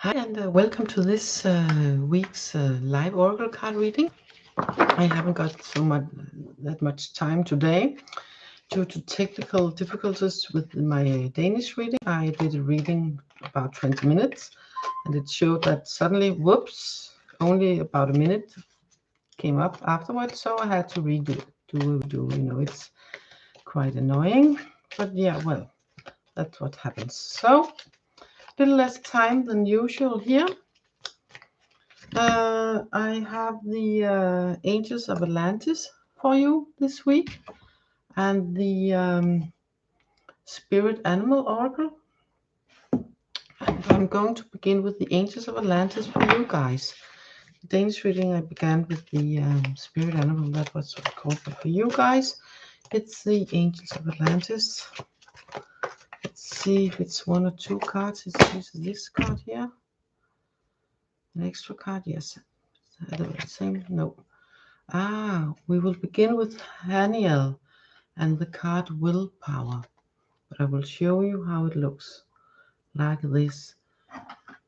Hi, and welcome to this week's live Oracle card reading. I haven't got that much time today due to technical difficulties with my Danish reading. I did a reading about 20 minutes, and it showed that suddenly, whoops, only about a minute came up afterwards, so I had to redo. It's quite annoying, but yeah, well, that's what happens. So, a little less time than usual here. I have the Angels of Atlantis for you this week, and the Spirit Animal Oracle. And I'm going to begin with the Angels of Atlantis for you guys. The Danish reading, I began with the Spirit Animal, that was what I called, but for you guys, it's the Angels of Atlantis. Let's see if it's one or two cards. It's this card here. An extra card, yes. The same, no. We will begin with Haniel and the card Willpower, but I will show you how it looks like this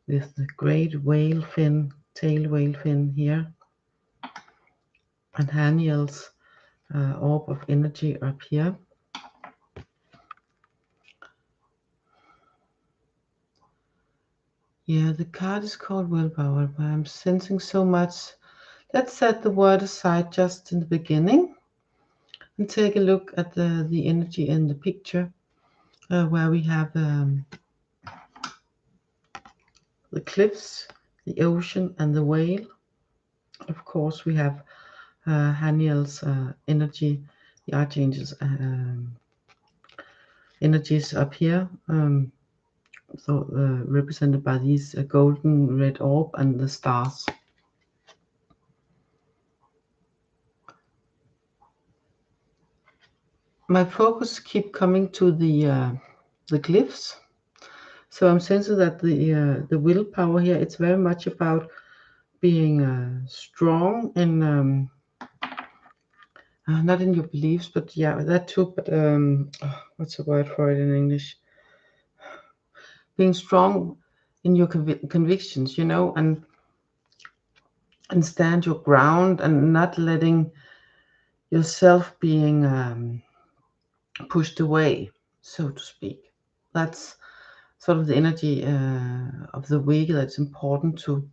with the great whale fin, tail whale fin here, and Haniel's orb of energy up here. Yeah, the card is called Willpower, but I'm sensing so much. Let's set the word aside just in the beginning and take a look at the energy in the picture where we have the cliffs, the ocean, and the whale. Of course, we have Haniel's energy, the Archangel's energies up here, represented by these golden red orb and the stars. My focus keep coming to the glyphs. So I'm sensing that the willpower here, it's very much about being strong in not in your beliefs, but yeah, that too. But what's the word for it in English? Being strong in your convictions, and stand your ground and not letting yourself being pushed away, so to speak. That's sort of the energy of the week. That's important to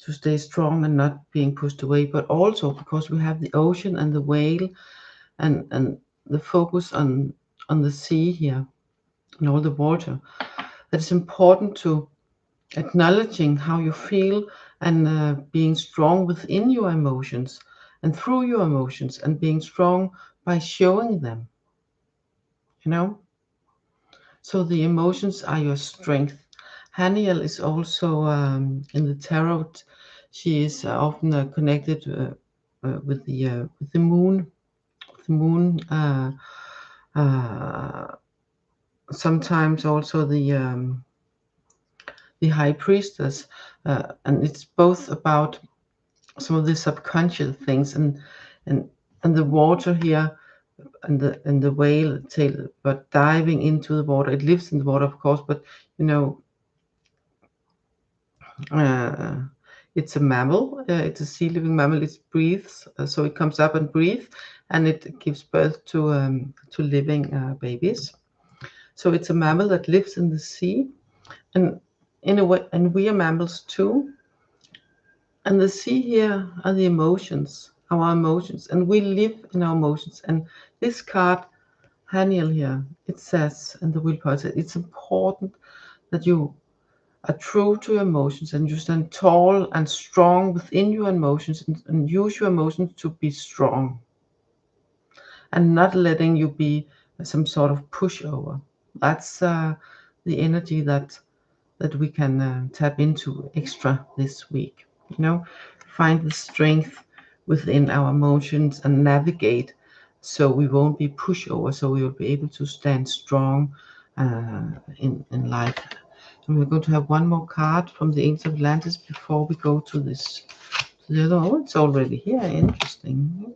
stay strong and not being pushed away, but also because we have the ocean and the whale and the focus on the sea here and all the water. That it's important to acknowledging how you feel and being strong within your emotions and through your emotions and being strong by showing them, So the emotions are your strength. Haniel is also in the tarot. She is often connected with the moon. The moon. Sometimes also the high priestess, and it's both about some of the subconscious things and the water here and the whale tail, but diving into the water. It lives in the water, of course, but it's a mammal. It's a sea living mammal. It breathes, so it comes up and breathes, and it gives birth to living babies. So it's a mammal that lives in the sea, and in a way, and we are mammals too. And the sea here are the emotions, our emotions, and we live in our emotions. And this card, Haniel here, it says, and the willpower says, it's important that you are true to your emotions and you stand tall and strong within your emotions and use your emotions to be strong and not letting you be some sort of pushover. That's the energy that we can tap into extra this week. Find the strength within our emotions and navigate so we won't be pushover, so we will be able to stand strong in life. And we're going to have one more card from the Angels of Atlantis before we go to this. The other one, it's already here. Interesting.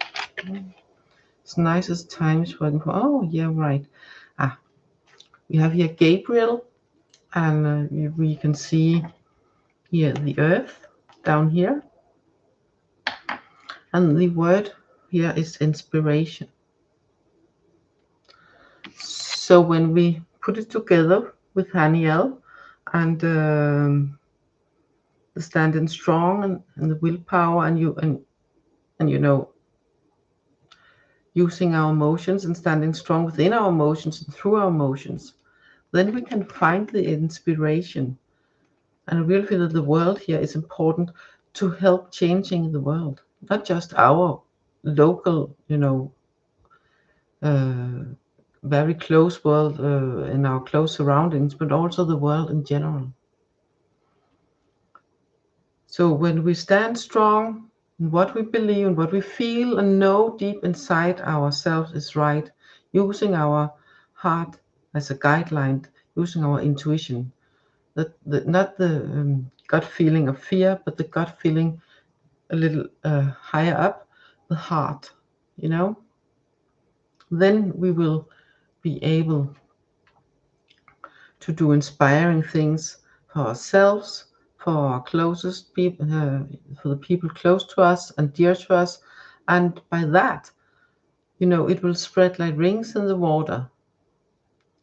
It's nice as time is working for. Oh, yeah, right. We have here Gabriel, and we can see here the earth down here, and the word here is inspiration. So when we put it together with Haniel and the standing strong and the willpower and you know, using our emotions and standing strong within our emotions and through our emotions, then we can find the inspiration. And I really feel that the world here is important to help changing the world, not just our local, you know, very close world in our close surroundings, but also the world in general. So when we stand strong in what we believe and what we feel and know deep inside ourselves is right, using our heart as a guideline, using our intuition, not the gut feeling of fear, but the gut feeling a little higher up, the heart, you know, then we will be able to do inspiring things for ourselves, for our closest people, for the people close to us and dear to us. And by that, you know, it will spread like rings in the water.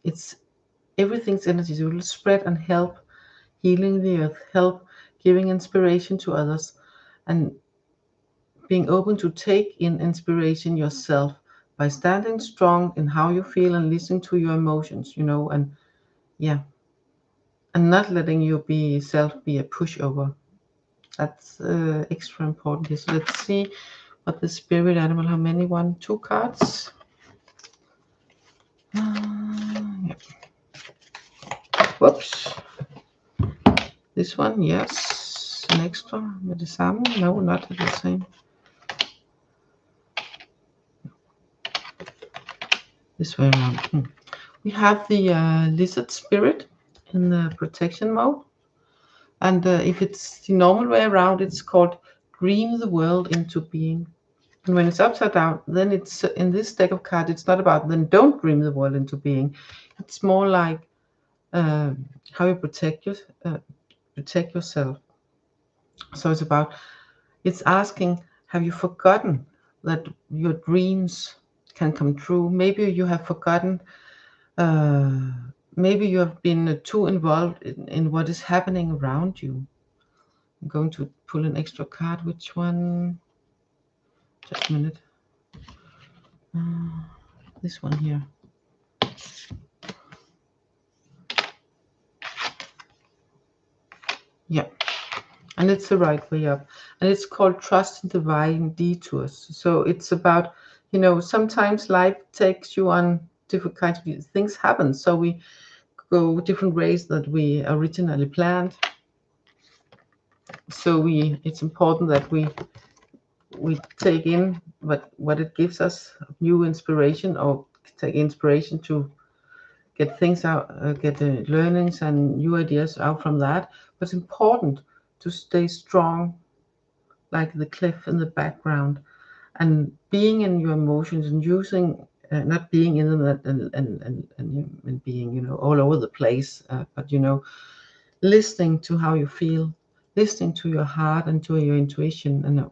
It's everything's energy. It will spread and help healing the earth, help giving inspiration to others, and being open to take in inspiration yourself by standing strong in how you feel and listening to your emotions, you know, and yeah, and not letting you be a pushover. That's extra important here. So let's see what the spirit animal, how many? 1, 2 cards. Yeah. Whoops. This one, yes. An extra with the same. No, not the same. This way around. We have the lizard spirit in the protection mode. And if it's the normal way around, it's called dream the world into being. And when it's upside down, then it's in this deck of cards, it's not about then don't dream the world into being. It's more like how you protect yourself. So it's asking, have you forgotten that your dreams can come true? Maybe you have forgotten, maybe you have been too involved in what is happening around you. I'm going to pull an extra card. Which one? Just a minute. This one here. Yeah. And it's the right way up. And it's called trust in divine detours. So it's about, you know, sometimes life takes you on different kinds of things happen. So we go different ways that we originally planned. So it's important that we take in what it gives us, new inspiration, or take inspiration to get things out, get the learnings and new ideas out from that. But it's important to stay strong, like the cliff in the background, and being in your emotions and using, not being in them and being, you know, all over the place, but, you know, listening to how you feel, listening to your heart and to your intuition, and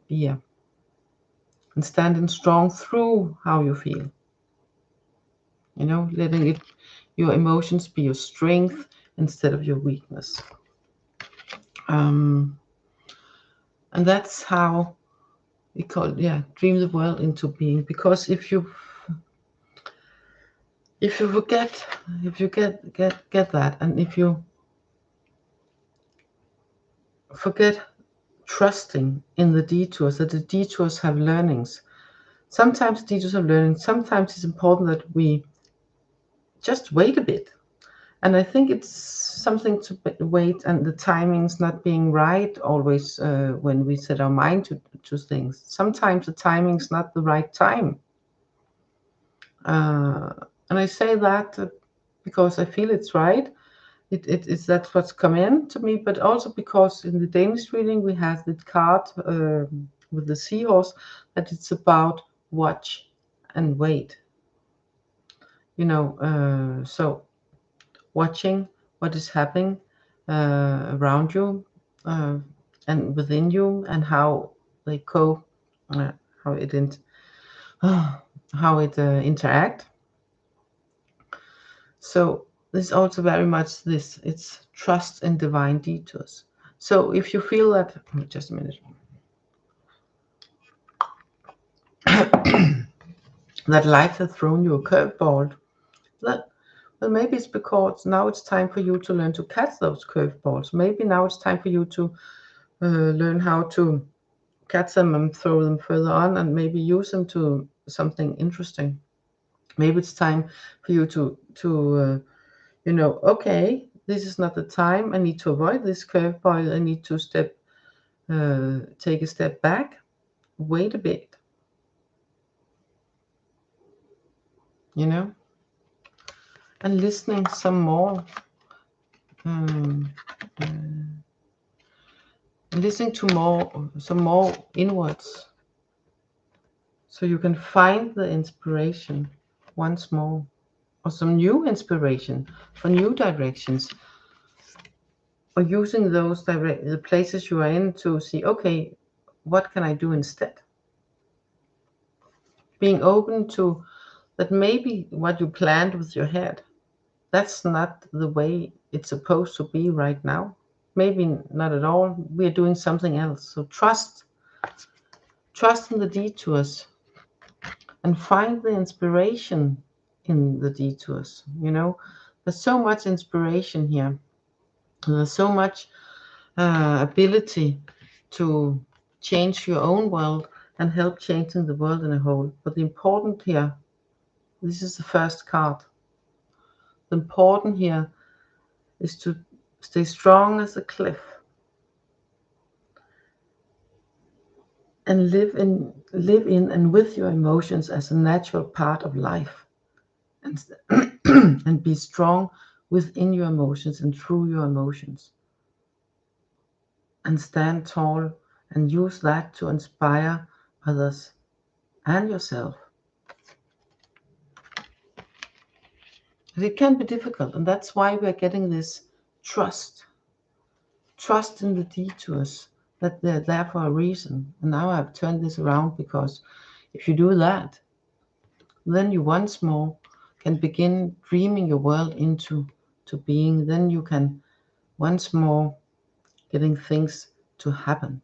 and standing strong through how you feel. You know, letting your emotions be your strength instead of your weakness. And that's how we call dream the world into being. Because if you forget, if you get that, and if you forget trusting in the detours, that the detours have learnings. Sometimes detours have learnings. Sometimes it's important that we just wait a bit. And I think it's something to wait, and the timing's not being right always when we set our mind to things. Sometimes the timing's not the right time. And I say that because I feel it's right. It's that's what's come in to me, but also because in the Danish reading we have the card with the seahorse, that it's about watch and wait. You know, so watching what is happening around you, and within you, and how they how it interact. So this is also very much this. It's trust in divine detours. So if you feel that, just a minute, that life has thrown you a curveball, that, well, maybe it's because now it's time for you to learn to catch those curveballs. Maybe now it's time for you to learn how to catch them and throw them further on, and maybe use them to something interesting. Maybe it's time for you to okay, this is not the time. I need to avoid this curveball. I need to take a step back, wait a bit, and listening some more. Um, Listening to some more inwards, so you can find the inspiration once more, or some new inspiration for new directions, or using the places you are in to see, okay, what can I do instead? Being open to that maybe what you planned with your head, that's not the way it's supposed to be right now. Maybe not at all. We are doing something else. So trust in the detours, and find the inspiration in the detours. There's so much inspiration here. There's so much ability to change your own world and help changing the world in a whole. But the important here, this is the first card. The important here is to stay strong as a cliff and live in and with your emotions as a natural part of life, and and be strong within your emotions and through your emotions, and stand tall and use that to inspire others and yourself. But it can be difficult, and that's why we're getting this trust in the detours, that they're there for a reason. And now I've turned this around, because if you do that, then you once more can begin dreaming your world into being. Then you can once more getting things to happen.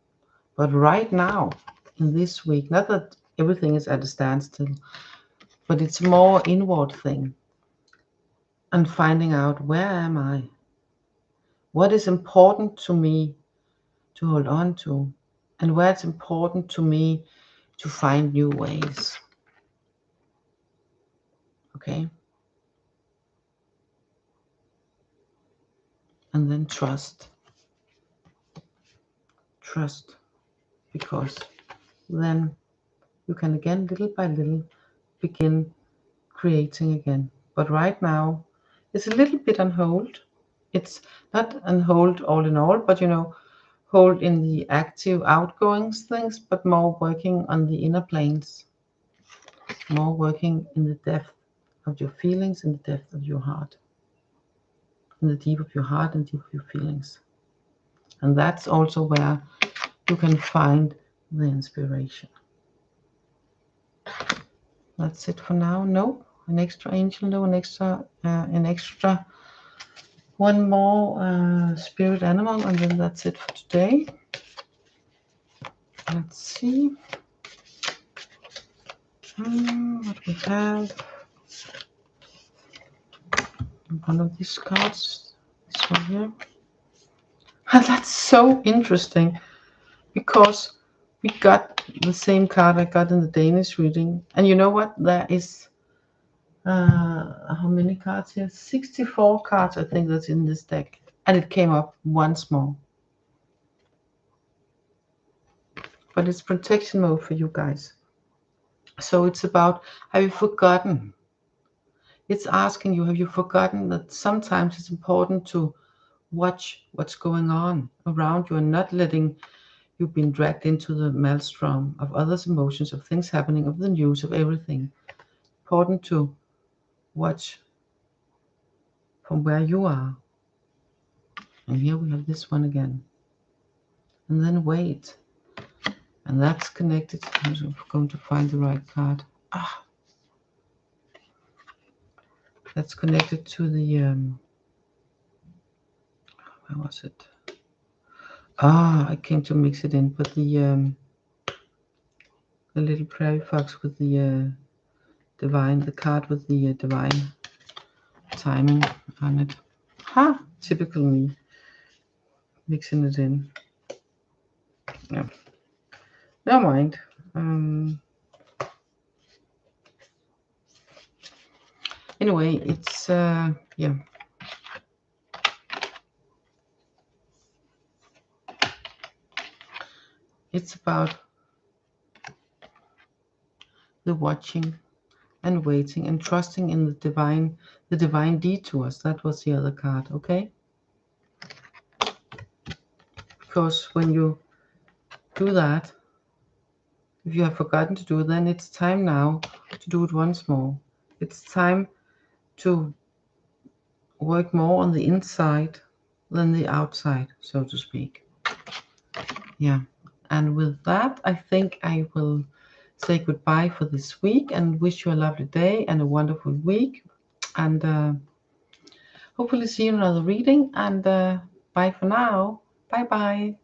But right now, in this week, not that everything is at a standstill, but it's a more inward thing, and finding out, where am I? What is important to me to hold on to? And where it's important to me to find new ways. Okay? And then trust. Trust. Because then you can again, little by little, begin creating again. But right now, it's a little bit on hold. It's not on hold all in all, but hold in the active outgoing things, but more working on the inner planes, more working in the depth of your feelings, in the depth of your heart, in the deep of your heart and deep of your feelings. And that's also where you can find the inspiration. That's it for now. No, an extra angel, no, an extra one more spirit animal, and then that's it for today. Let's see what we have. One of these cards, this one here. That's so interesting, because we got the same card I got in the Danish reading. And you know what? There is how many cards here? 64 cards, I think, that's in this deck. And it came up once more. But it's protection mode for you guys. So it's about, have you forgotten? It's asking you, have you forgotten that sometimes it's important to watch what's going on around you, and not letting you be dragged into the maelstrom of others' emotions, of things happening, of the news, of everything. Important to watch from where you are. And here we have this one again. and then wait. And that's connected. I'm going to find the right card. That's connected to the where was it? I came to mix it in, but the little prairie fox with the divine, the card with the divine timing on it. Typical me, mixing it in. Yeah, never mind. Anyway, it's yeah. It's about the watching and waiting and trusting in the divine detours. That was the other card, okay? Because when you do that, if you have forgotten to do it, then it's time now to do it once more. It's time to work more on the inside than the outside, so to speak. Yeah, and with that, I think I will say goodbye for this week and wish you a lovely day and a wonderful week. And hopefully see you in another reading. And bye for now. Bye bye.